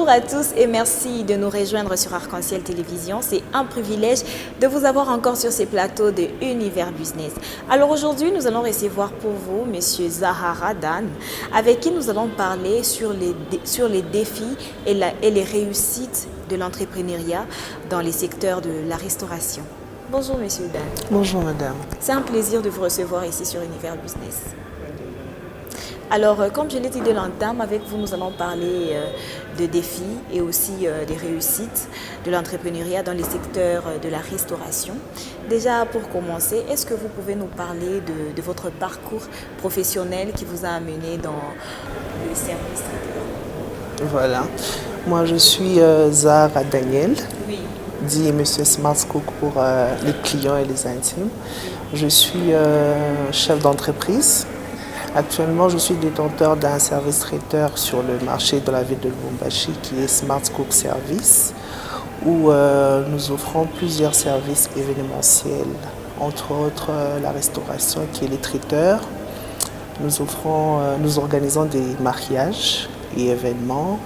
Bonjour à tous et merci de nous rejoindre sur Arc-en-Ciel Télévision. C'est un privilège de vous avoir encore sur ces plateaux de Univers Business. Alors aujourd'hui, nous allons recevoir pour vous Monsieur Zahara Dan, avec qui nous allons parler sur les défis et les réussites de l'entrepreneuriat dans les secteurs de la restauration. Bonjour Monsieur Dan. Bonjour Madame. C'est un plaisir de vous recevoir ici sur Univers Business. Alors, comme je l'ai dit de l'entame, avec vous, nous allons parler de défis et aussi des réussites de l'entrepreneuriat dans les secteurs de la restauration. Déjà, pour commencer, est-ce que vous pouvez nous parler de votre parcours professionnel qui vous a amené dans le service traiteur? Voilà. Moi, je suis Zahara Daniel, Oui. dit Monsieur Smart Cook pour les clients et les intimes. Je suis chef d'entreprise. Actuellement, je suis détenteur d'un service traiteur sur le marché de la ville de Lubumbashi qui est Smart Cook Service, où nous offrons plusieurs services événementiels, entre autres la restauration qui est les traiteurs. Nous organisons des mariages et événements.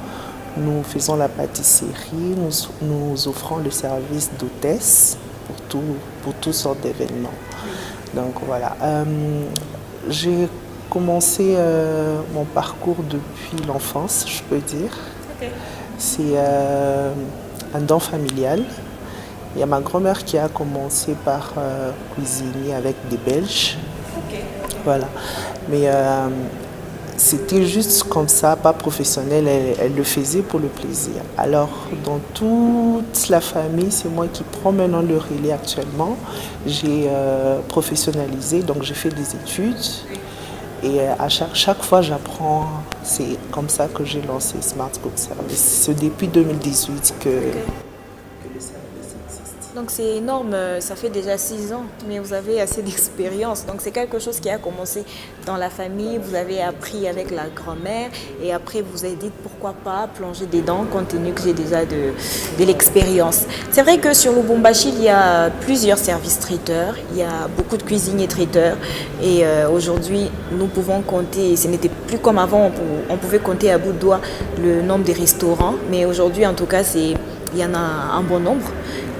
Nous faisons la pâtisserie, nous offrons le service d'hôtesse pour toutes sortes d'événements. Donc voilà. J'ai commencé mon parcours depuis l'enfance, je peux dire. Okay. C'est un don familial. Il y a ma grand-mère qui a commencé par cuisiner avec des Belges. Okay. Voilà. Mais c'était juste comme ça, pas professionnel. Elle le faisait pour le plaisir. Alors, dans toute la famille, c'est moi qui prends maintenant le relais actuellement. J'ai professionnalisé, donc j'ai fait des études. Et à chaque fois, j'apprends. C'est comme ça que j'ai lancé Smart Cook Service. C'est depuis 2018 que le service existe. Donc c'est énorme, ça fait déjà 6 ans, mais vous avez assez d'expérience. Donc c'est quelque chose qui a commencé dans la famille, vous avez appris avec la grand-mère et après vous vous avez dit pourquoi pas plonger dedans compte tenu que j'ai déjà de l'expérience. C'est vrai que sur Lubumbashi, il y a plusieurs services traiteurs, il y a beaucoup de cuisiniers traiteurs et aujourd'hui nous pouvons compter, ce n'était plus comme avant, on pouvait compter à bout de doigts le nombre des restaurants, mais aujourd'hui en tout cas il y en a un bon nombre.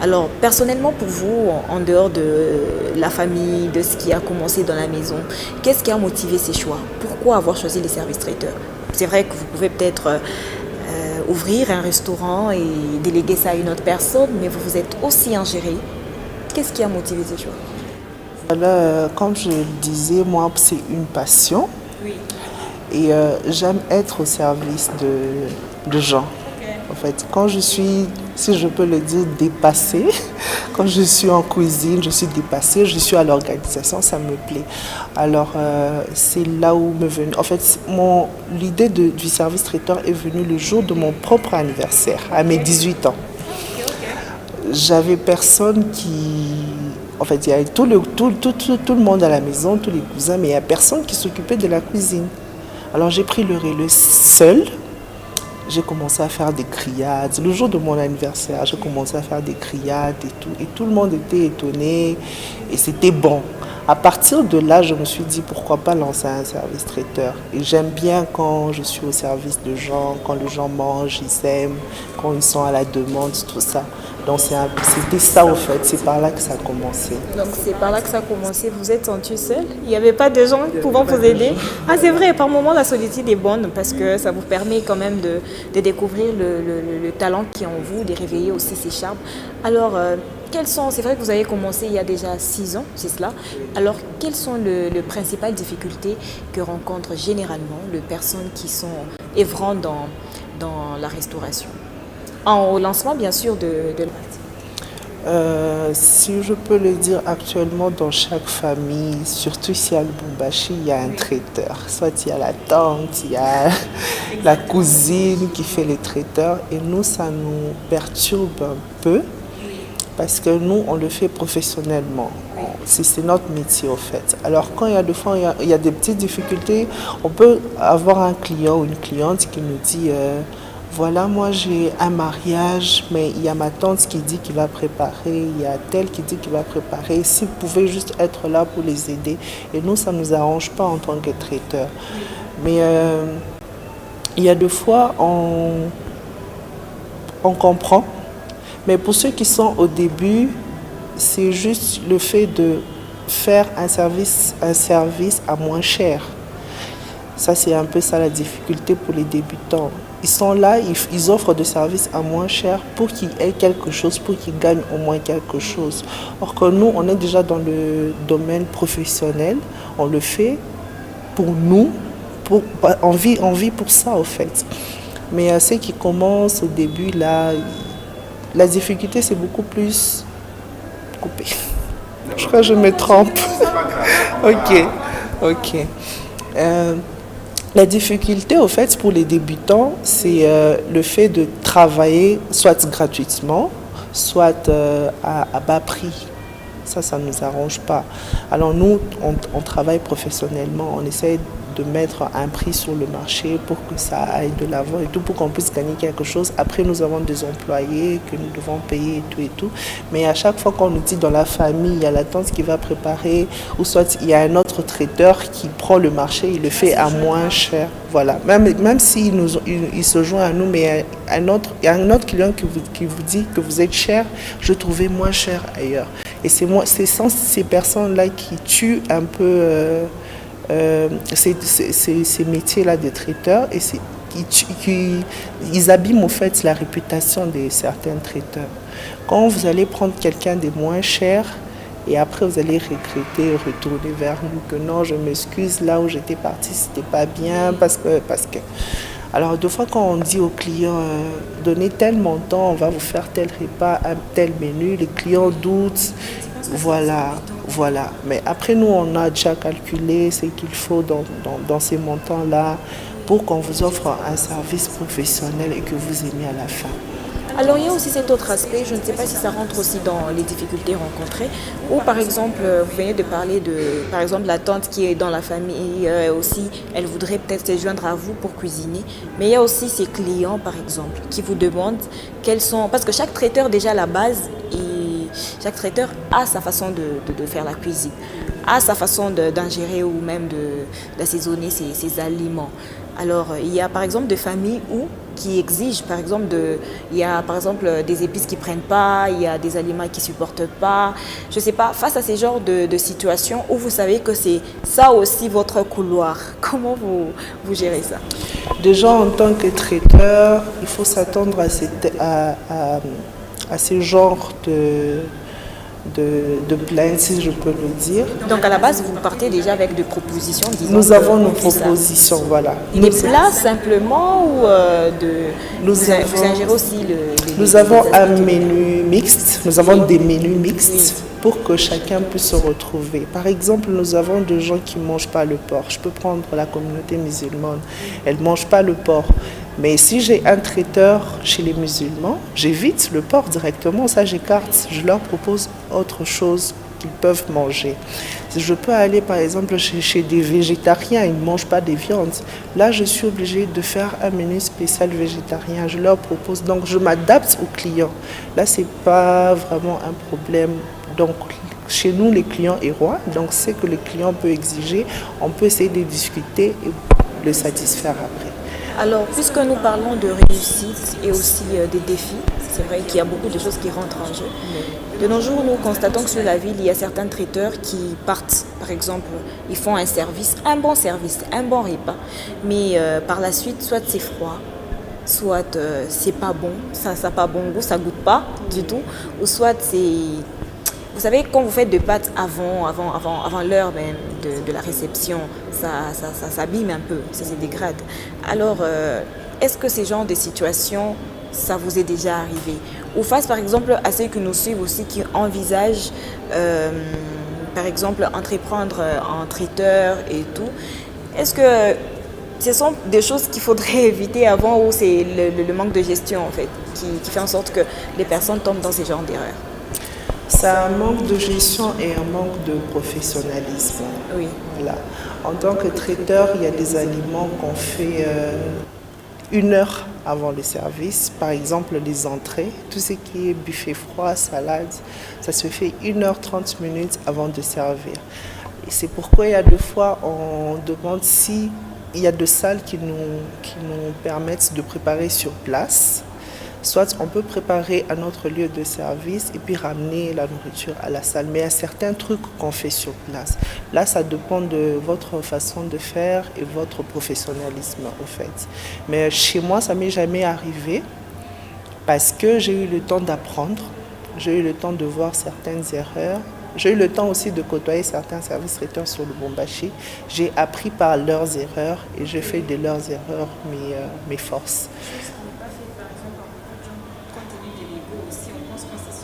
Alors, personnellement, pour vous, en dehors de la famille, de ce qui a commencé dans la maison, qu'est-ce qui a motivé ces choix? Pourquoi avoir choisi les services traiteurs? C'est vrai que vous pouvez peut-être ouvrir un restaurant et déléguer ça à une autre personne, mais vous vous êtes aussi ingéré. Qu'est-ce qui a motivé ces choix? Voilà, comme je le disais, moi, c'est une passion. Oui. Et j'aime être au service de gens. En fait, quand je suis, si je peux le dire, dépassée, quand je suis en cuisine, je suis dépassée, je suis à l'organisation, ça me plaît. Alors, c'est là où me venait. En fait, l'idée du service traiteur est venue le jour de mon propre anniversaire, à mes 18 ans. J'avais personne qui... En fait, il y avait tout le monde à la maison, tous les cousins, mais il n'y a personne qui s'occupait de la cuisine. Alors, j'ai pris le relais seul. J'ai commencé à faire des grillades. Le jour de mon anniversaire, j'ai commencé à faire des grillades et tout. Et tout le monde était étonné et c'était bon. À partir de là, je me suis dit pourquoi pas lancer un service traiteur. Et j'aime bien quand je suis au service de gens, quand les gens mangent, ils aiment, quand ils sont à la demande, tout ça. Donc c'était ça au fait, c'est par là que ça a commencé. Donc c'est par là que ça a commencé, vous êtes senti seul? Il n'y avait pas de gens pouvant vous aider? Ah c'est vrai, par moments la solitude est bonne parce que ça vous permet quand même de découvrir le talent qui est en vous, de réveiller aussi ses charmes. Alors, c'est vrai que vous avez commencé il y a déjà 6 ans, c'est cela. Alors, quelles sont les principales difficultés que rencontrent généralement les personnes qui sont œuvrant dans la restauration? Au lancement, bien sûr, de si je peux le dire, actuellement, dans chaque famille, surtout ici à Lubumbashi, il y a un traiteur. Soit il y a la tante, il y a la cousine qui fait les traiteurs. Et nous, ça nous perturbe un peu parce que nous, on le fait professionnellement. C'est notre métier, au fait. Alors, quand il y a des fois, il y a des petites difficultés, on peut avoir un client ou une cliente qui nous dit... Voilà, moi j'ai un mariage, mais il y a ma tante qui dit qu'il va préparer, il y a tel qui dit qu'il va préparer. S'ils pouvaient juste être là pour les aider. Et nous, ça ne nous arrange pas en tant que traiteur. Mais il y a des fois, on comprend. Mais pour ceux qui sont au début, c'est juste le fait de faire un service à moins cher. Ça, c'est un peu ça la difficulté pour les débutants. Ils sont là, ils offrent des services à moins cher pour qu'ils aient quelque chose, pour qu'ils gagnent au moins quelque chose. Or que nous, on est déjà dans le domaine professionnel, on le fait pour nous, on vit pour ça au fait. Mais ceux qui commencent au début, là, la difficulté c'est beaucoup plus coupé. Je crois que je me trompe. Ok. La difficulté, au fait, pour les débutants, c'est le fait de travailler soit gratuitement, soit à bas prix. Ça ne nous arrange pas. Alors nous, on travaille professionnellement, on essaie de mettre un prix sur le marché pour que ça aille de l'avant et tout, pour qu'on puisse gagner quelque chose. Après, nous avons des employés que nous devons payer et tout. Mais à chaque fois qu'on nous dit dans la famille, il y a la tante qui va préparer, ou soit il y a un autre traiteur qui prend le marché, il le fait à moins cher. Voilà. Même s'il il se joint à nous, mais il y a un autre client qui vous dit que vous êtes cher, je trouvais moins cher ailleurs. Et c'est ces personnes-là qui tuent un peu ces métiers-là de traiteurs et ils abîment en fait la réputation de certains traiteurs. Quand vous allez prendre quelqu'un de moins cher et après vous allez regretter, retourner vers nous que non, je m'excuse, là où j'étais partie, c'était pas bien parce que. Alors, deux fois, quand on dit aux clients, donnez tel montant, on va vous faire tel repas, un tel menu, les clients doutent. Voilà. Mais après, nous, on a déjà calculé ce qu'il faut dans ces montants-là pour qu'on vous offre un service professionnel et que vous aimiez à la fin. Alors il y a aussi cet autre aspect, je ne sais pas si ça rentre aussi dans les difficultés rencontrées, ou par exemple, vous venez de parler de, par exemple, la tante qui est dans la famille aussi, elle voudrait peut-être se joindre à vous pour cuisiner, mais il y a aussi ces clients, par exemple, qui vous demandent quels sont, parce que chaque traiteur déjà à la base, chaque traiteur a sa façon de faire la cuisine, a sa façon d'ingérer ou même d'assaisonner ses aliments. Alors, il y a par exemple des familles qui exigent, par exemple, il y a par exemple des épices qui ne prennent pas, il y a des aliments qui ne supportent pas. Je ne sais pas, face à ces genres de situations où vous savez que c'est ça aussi votre couloir, comment vous gérez ça? Déjà, en tant que traiteur, il faut s'attendre à ce genre de plaintes, si je peux le dire. Donc à la base, vous partez déjà avec des propositions, disons. Nous avons nos propositions, voilà. Des plats simplement ou vous ingérez aussi Nous avons un menu mixte, nous avons des menus mixtes pour que chacun puisse se retrouver. Par exemple, nous avons des gens qui ne mangent pas le porc. Je peux prendre la communauté musulmane, elle ne mange pas le porc. Mais si j'ai un traiteur chez les musulmans, j'évite le porc directement, ça j'écarte. Je leur propose autre chose qu'ils peuvent manger. Je peux aller par exemple chez des végétariens, ils ne mangent pas des viandes. Là, je suis obligée de faire un menu spécial végétarien. Je leur propose, donc je m'adapte aux clients. Là, ce n'est pas vraiment un problème. Donc, chez nous, les clients est roi. Donc, ce que le client peut exiger, on peut essayer de discuter et le satisfaire après. Alors, puisque nous parlons de réussite et aussi des défis, c'est vrai qu'il y a beaucoup de choses qui rentrent en jeu. De nos jours, nous constatons que sur la ville, il y a certains traiteurs qui partent. Par exemple, ils font un service, un bon repas, mais par la suite, soit c'est froid, soit c'est pas bon, ça n'a pas bon goût, ça goûte pas du tout, ou soit c'est... Vous savez, quand vous faites des pâtes avant l'heure même de la réception, ça s'abîme un peu, ça se dégrade. Alors, est-ce que ces genres de situations, ça vous est déjà arrivé? Ou face, par exemple, à ceux qui nous suivent aussi, qui envisagent, par exemple, entreprendre en traiteur et tout, est-ce que ce sont des choses qu'il faudrait éviter avant ou c'est le manque de gestion, en fait, qui fait en sorte que les personnes tombent dans ces genres d'erreurs? C'est un manque de gestion et un manque de professionnalisme. Oui. Voilà. En tant que traiteur, il y a des aliments qu'on fait 1 heure avant le service. Par exemple, les entrées, tout ce qui est buffet froid, salade, ça se fait 1h30 avant de servir. Et c'est pourquoi il y a des fois, on demande s'il y a des salles qui nous permettent de préparer sur place. Soit on peut préparer à notre lieu de service et puis ramener la nourriture à la salle. Mais il y a certains trucs qu'on fait sur place. Là, ça dépend de votre façon de faire et votre professionnalisme, au fait. Mais chez moi, ça ne m'est jamais arrivé parce que j'ai eu le temps d'apprendre. J'ai eu le temps de voir certaines erreurs. J'ai eu le temps aussi de côtoyer certains services traiteurs sur le Lubumbashi. J'ai appris par leurs erreurs et j'ai fait de leurs erreurs mes forces.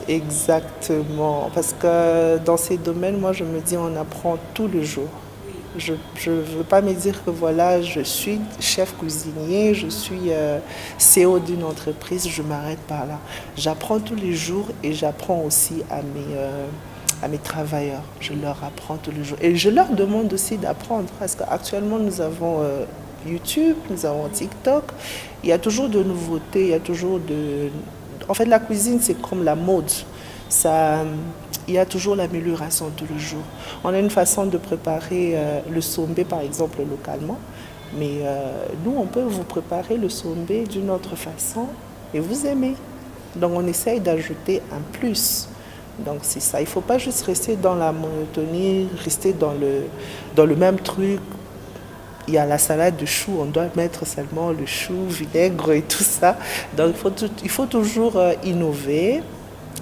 Exactement, parce que dans ces domaines, moi je me dis on apprend tout le jour. Je ne veux pas me dire que voilà, je suis chef cuisinier, je suis CEO d'une entreprise, je m'arrête par là. J'apprends tous les jours et j'apprends aussi à mes travailleurs. Je leur apprends tous les jours. Et je leur demande aussi d'apprendre parce qu'actuellement nous avons YouTube, nous avons TikTok. Il y a toujours de nouveautés, il y a toujours de... En fait, la cuisine, c'est comme la mode. Il y a toujours l'amélioration tous les jours. On a une façon de préparer le sombé, par exemple, localement. Mais nous, on peut vous préparer le sombé d'une autre façon et vous aimez. Donc, on essaye d'ajouter un plus. Donc, c'est ça. Il ne faut pas juste rester dans la monotonie, rester dans le même truc. Il y a la salade de choux, on doit mettre seulement le chou, vinaigre et tout ça. Donc il faut toujours innover.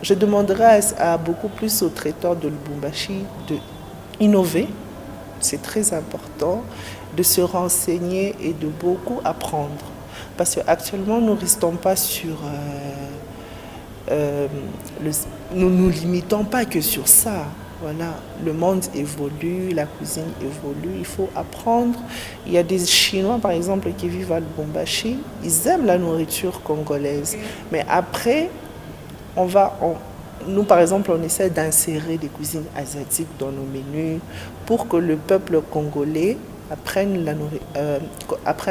Je demanderai à beaucoup plus aux traiteurs de Lubumbashi d'innover. C'est très important de se renseigner et de beaucoup apprendre. Parce qu'actuellement, nous ne restons pas sur... nous ne nous limitons pas que sur ça. Voilà, le monde évolue, la cuisine évolue, il faut apprendre. Il y a des Chinois, par exemple, qui vivent à Lubumbashi, ils aiment la nourriture congolaise. Mais après, nous, par exemple, on essaie d'insérer des cuisines asiatiques dans nos menus pour que le peuple congolais apprenne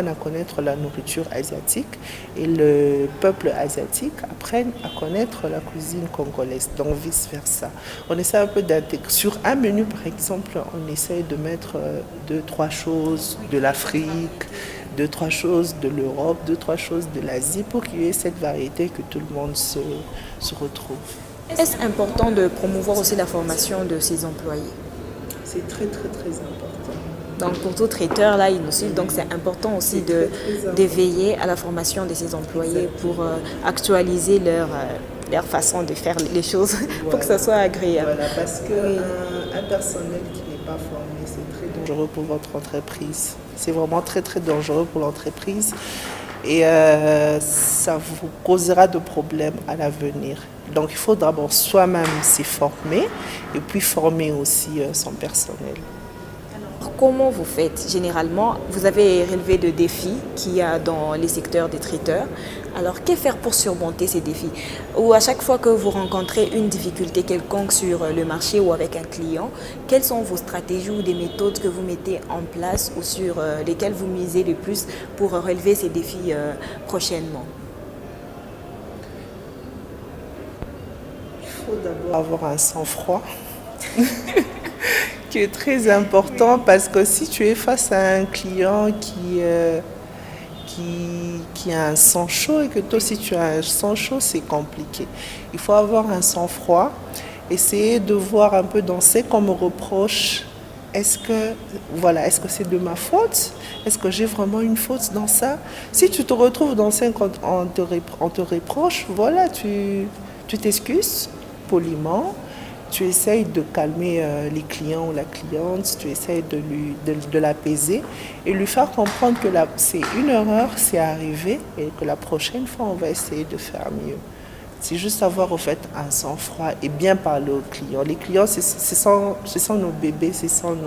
à connaître la nourriture asiatique et le peuple asiatique apprenne à connaître la cuisine congolaise, donc vice-versa. On essaie un peu d'intégrer. Sur un menu, par exemple, on essaie de mettre 2-3 choses de l'Afrique, 2-3 choses de l'Europe, 2-3 choses de l'Asie pour qu'il y ait cette variété que tout le monde se retrouve. Est-ce important de promouvoir aussi la formation de ses employés? C'est très, très, très important. Donc pour tout traiteur, là, il nous suit. Donc c'est important aussi de veiller à la formation de ses employés pour actualiser leur façon de faire les choses pour que ça soit agréable. Voilà, parce qu'un personnel qui n'est pas formé, c'est très dangereux pour votre entreprise. C'est vraiment très, très dangereux pour l'entreprise et ça vous causera de problèmes à l'avenir. Donc il faut d'abord soi-même s'y former et puis former aussi son personnel. Comment vous faites? Généralement, vous avez relevé de défis qu'il y a dans les secteurs des traiteurs. Alors, que faire pour surmonter ces défis? Ou à chaque fois que vous rencontrez une difficulté quelconque sur le marché ou avec un client, quelles sont vos stratégies ou des méthodes que vous mettez en place ou sur lesquelles vous misez le plus pour relever ces défis prochainement? Il faut d'abord avoir un sang-froid. Qui est très important parce que si tu es face à un client qui a un sang chaud et que toi aussi tu as un sang chaud, c'est compliqué. Il faut avoir un sang froid, essayer de voir un peu dans ce qu'on me reproche. Est-ce que c'est de ma faute? Est-ce que j'ai vraiment une faute dans ça? Si tu te retrouves dans ce qu'on te reproche, voilà, tu t'excuses poliment. Tu essayes de calmer les clients ou la cliente, tu essayes de l'apaiser et lui faire comprendre que c'est une erreur, c'est arrivé et que la prochaine fois, on va essayer de faire mieux. C'est juste avoir au fait un sang-froid et bien parler aux clients. Les clients, ce sont nos bébés, ce sont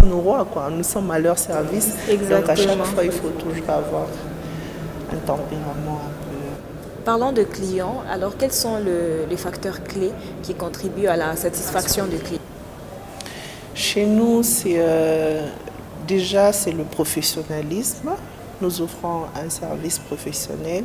nos rois, quoi. Nous sommes à leur service. Exactement. Donc à chaque fois, il faut toujours avoir un tempérament Parlant de clients, alors quels sont les facteurs clés qui contribuent à la satisfaction du client? Chez nous, déjà c'est le professionnalisme. Nous offrons un service professionnel.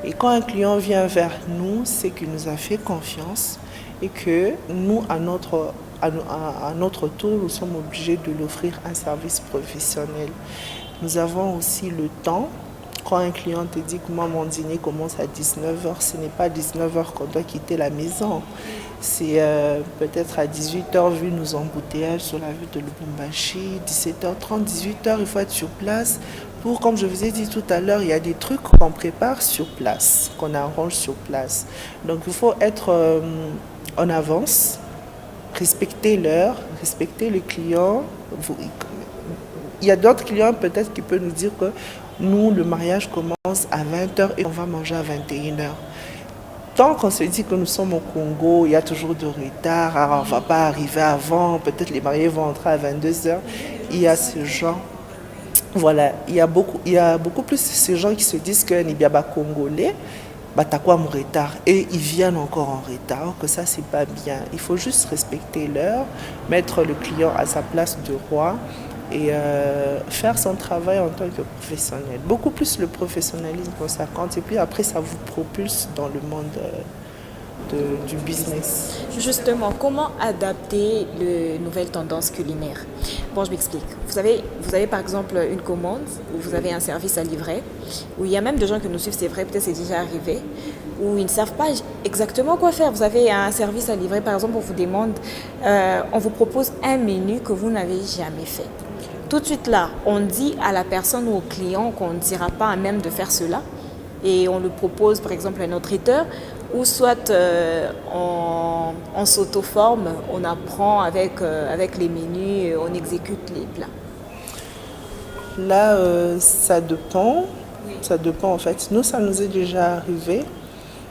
Et quand un client vient vers nous, c'est qu'il nous a fait confiance et que nous, à notre tour, nous sommes obligés de lui offrir un service professionnel. Nous avons aussi le temps Quand un client te dit que moi, mon dîner commence à 19h, ce n'est pas à 19h qu'on doit quitter la maison. C'est peut-être à 18h, vu nos embouteillages sur la rue de Lubumbashi, 17h30, 18h, il faut être sur place. Pour, comme je vous ai dit tout à l'heure, il y a des trucs qu'on prépare sur place, qu'on arrange sur place. Donc il faut être en avance, respecter l'heure, respecter le client. Il y a d'autres clients peut-être qui peuvent nous dire que nous, le mariage commence à 20h et on va manger à 21h. Tant qu'on se dit que nous sommes au Congo, il y a toujours de retard, alors on ne va pas arriver avant, peut-être les mariés vont entrer à 22h. Il y a ce genre. Voilà, il y a beaucoup plus ces gens qui se disent que les biaba congolais, t'as quoi mon retard? Et ils viennent encore en retard, que ça c'est pas bien. Il faut juste respecter l'heure, mettre le client à sa place de roi et faire son travail en tant que professionnel. Beaucoup plus le professionnalisme, ça compte. Et puis après, ça vous propulse dans le monde du business. Justement, comment adapter les nouvelles tendances culinaires? Bon, je m'explique. Vous avez par exemple une commande où vous avez un service à livrer, où il y a même des gens qui nous suivent, c'est vrai, peut-être c'est déjà arrivé, où ils ne savent pas exactement quoi faire. Vous avez un service à livrer, par exemple, on vous demande, on vous propose un menu que vous n'avez jamais fait. Tout de suite là, on dit à la personne ou au client qu'on ne dira pas à même de faire cela et on le propose par exemple à un autre traiteur ou soit on s'auto-forme, on apprend avec les menus, on exécute les plats. Là, ça dépend. Ça dépend en fait. Nous, ça nous est déjà arrivé.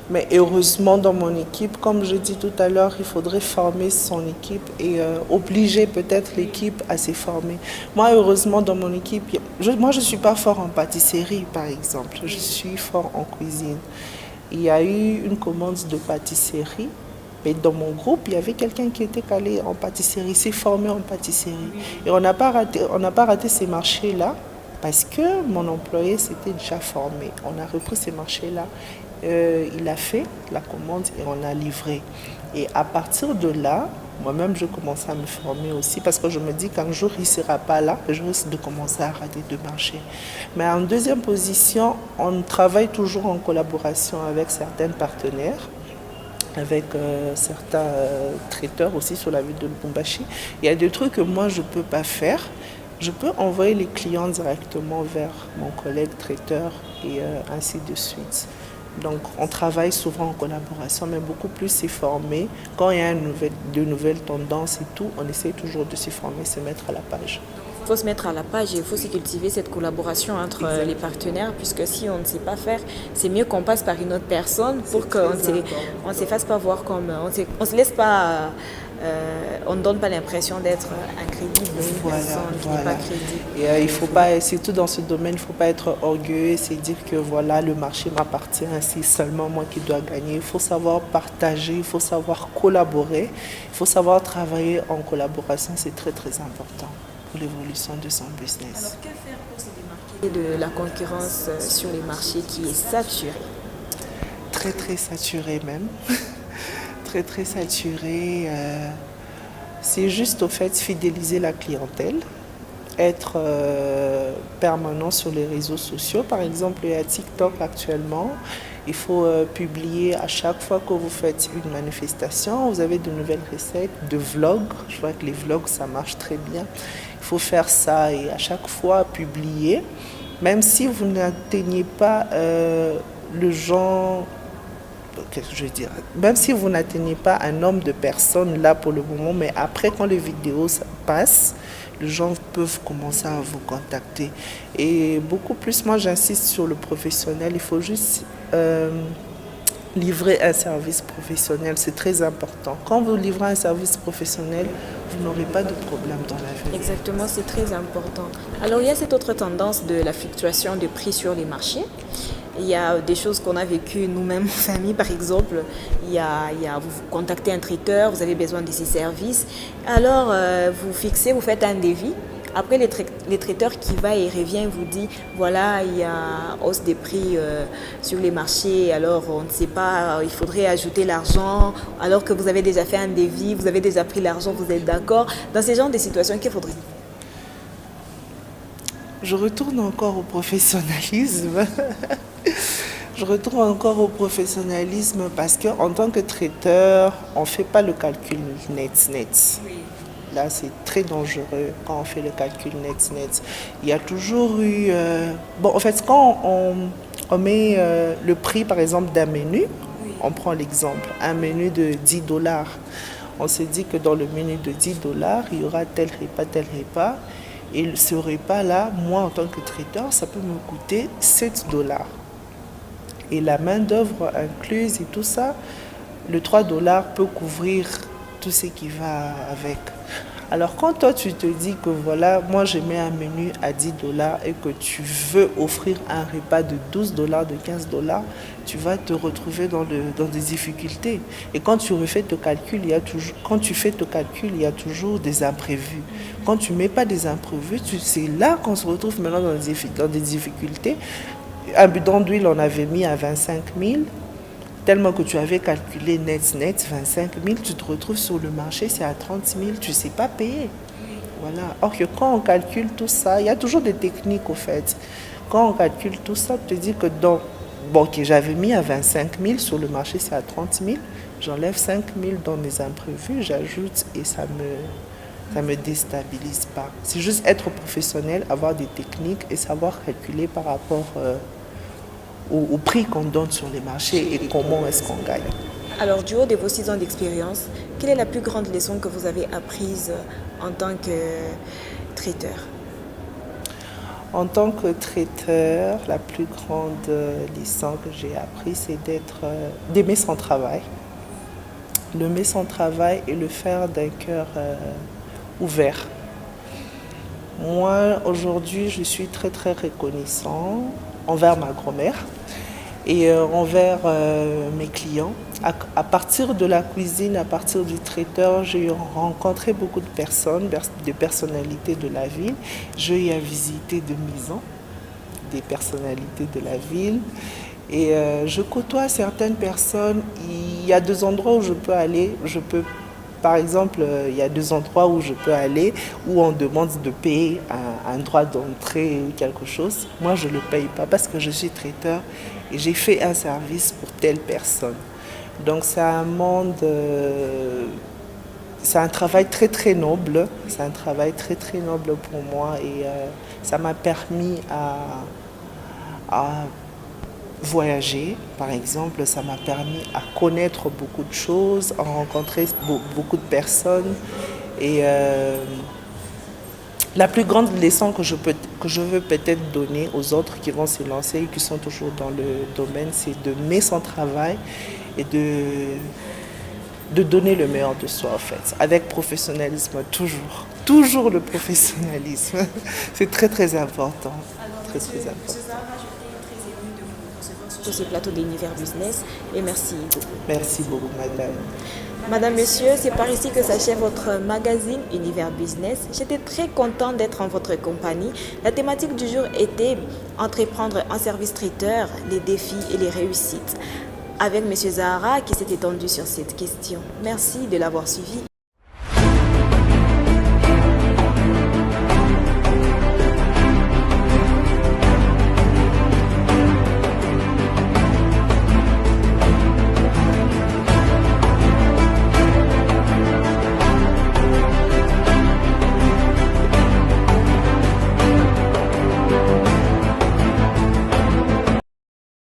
Mais heureusement, dans mon équipe, comme je dis tout à l'heure, il faudrait former son équipe et obliger peut-être l'équipe à se former. Moi, heureusement, dans mon équipe, je ne suis pas fort en pâtisserie, par exemple. Je suis fort en cuisine. Il y a eu une commande de pâtisserie. Mais dans mon groupe, il y avait quelqu'un qui était calé en pâtisserie, s'est formé en pâtisserie. Et on n'a pas raté ces marchés-là parce que mon employé s'était déjà formé. On a repris ces marchés-là. Il a fait la commande et on a livré. Et à partir de là, moi-même, je commençais à me former aussi parce que je me dis qu'un jour, il ne sera pas là, je risque de commencer à rater de marché. Mais en deuxième position, on travaille toujours en collaboration avec certains partenaires, avec certains traiteurs aussi sur la ville de Lubumbashi. Il y a des trucs que moi, je ne peux pas faire. Je peux envoyer les clients directement vers mon collègue traiteur et ainsi de suite. Donc, on travaille souvent en collaboration, mais beaucoup plus s'y former. Quand il y a de nouvelles tendances et tout, on essaie toujours de s'y former, se mettre à la page. Il faut se mettre à la page et il faut se cultiver cette collaboration entre les partenaires, puisque si on ne sait pas faire, c'est mieux qu'on passe par une autre personne pour qu'on ne se fasse pas voir comme... On ne se laisse pas... on ne donne pas l'impression d'être incrédible, une personne qui n'est pas crédible. Et il faut pas, surtout dans ce domaine, il ne faut pas être orgueilleux, c'est dire que voilà, le marché m'appartient, c'est seulement moi qui dois gagner. Il faut savoir partager, il faut savoir collaborer, il faut savoir travailler en collaboration, c'est très très important pour l'évolution de son business. Alors que faire pour se démarquer de la concurrence sur les marchés qui est saturée? Très très saturé même. Très très saturé. C'est juste au fait fidéliser la clientèle, être permanent sur les réseaux sociaux. Par exemple, il y a TikTok actuellement. Il faut publier à chaque fois que vous faites une manifestation. Vous avez de nouvelles recettes, de vlogs. Je vois que les vlogs, ça marche très bien. Il faut faire ça et à chaque fois publier. Même si vous n'atteignez pas le genre... Qu'est-ce que je veux dire? Même si vous n'atteignez pas un nombre de personnes là pour le moment, mais après quand les vidéos passent, les gens peuvent commencer à vous contacter. Et beaucoup plus, moi j'insiste sur le professionnel, il faut juste livrer un service professionnel, c'est très important. Quand vous livrez un service professionnel, vous n'aurez pas de problème dans la vie. Exactement, c'est très important. Alors il y a cette autre tendance de la fluctuation des prix sur les marchés. Il y a des choses qu'on a vécues nous-mêmes en famille, par exemple. Vous contactez un traiteur, vous avez besoin de ses services. Alors, vous fixez, vous faites un devis. Après, les traiteurs qui va et revient vous dit, voilà, il y a hausse des prix sur les marchés. Alors, on ne sait pas, il faudrait ajouter l'argent. Alors que vous avez déjà fait un devis, vous avez déjà pris l'argent, vous êtes d'accord. Dans ce genre de situations, qu'il faudrait? Je retourne encore au professionnalisme. Je retourne encore au professionnalisme parce qu'en tant que traiteur, on ne fait pas le calcul net. Là, c'est très dangereux quand on fait le calcul net. Il y a toujours eu... Bon, en fait, quand on met le prix, par exemple, d'un menu, on prend l'exemple, un menu de $10. On se dit que dans le menu de $10, il y aura tel repas. Et ce repas-là, moi, en tant que traiteur, ça peut me coûter $7. Et la main-d'œuvre incluse et tout ça, le $3 peut couvrir tout ce qui va avec. Alors quand toi tu te dis que voilà, moi je mets un menu à $10 et que tu veux offrir un repas de $12, de $15, tu vas te retrouver dans des difficultés. Et quand tu refais ton calcul, tu fais ton calcul, il y a toujours des imprévus. Quand tu ne mets pas des imprévus, c'est là qu'on se retrouve maintenant dans des difficultés. Un bidon d'huile, on avait mis à 25 000. Tellement que tu avais calculé net 25 000, tu te retrouves sur le marché, c'est à 30 000, tu ne sais pas payer. Voilà. Or que quand on calcule tout ça, il y a toujours des techniques au fait. Quand on calcule tout ça, tu te dis que j'avais mis à 25 000, sur le marché c'est à 30 000, j'enlève 5 000 dans mes imprévus, j'ajoute et ça me déstabilise pas. C'est juste être professionnel, avoir des techniques et savoir calculer par rapport au prix qu'on donne sur les marchés et comment est-ce qu'on gagne. Alors, du haut de vos 6 ans d'expérience, quelle est la plus grande leçon que vous avez apprise en tant que traiteur? En tant que traiteur, la plus grande leçon que j'ai apprise, c'est d'aimer son travail. D'aimer son travail et le faire d'un cœur ouvert. Moi, aujourd'hui, je suis très très reconnaissant envers ma grand-mère et envers mes clients. À partir de la cuisine, à partir du traiteur, j'ai rencontré beaucoup de personnes, des personnalités de la ville. J'ai eu à visiter des maisons, des personnalités de la ville. Et je côtoie certaines personnes. Il y a 2 endroits où je peux aller. Par exemple, il y a 2 endroits où je peux aller où on demande de payer un droit d'entrée ou quelque chose. Moi, je ne le paye pas parce que je suis traiteur et j'ai fait un service pour telle personne. Donc, c'est un c'est un travail très très noble. C'est un travail très très noble pour moi et ça m'a permis à voyager, par exemple, ça m'a permis à connaître beaucoup de choses, à rencontrer beaucoup de personnes. Et la plus grande leçon que je veux peut-être donner aux autres qui vont se lancer et qui sont toujours dans le domaine, c'est d'aimer son travail et de donner le meilleur de soi, en fait, avec professionnalisme, toujours. Toujours le professionnalisme. C'est très, très important. Très, très important. Sur ce plateau d'Univers Business et merci beaucoup. Merci beaucoup, madame. Madame, monsieur, c'est par ici que s'achève votre magazine Univers Business. J'étais très contente d'être en votre compagnie. La thématique du jour était entreprendre en service traiteur, les défis et les réussites. Avec monsieur Zahara qui s'est étendu sur cette question. Merci de l'avoir suivi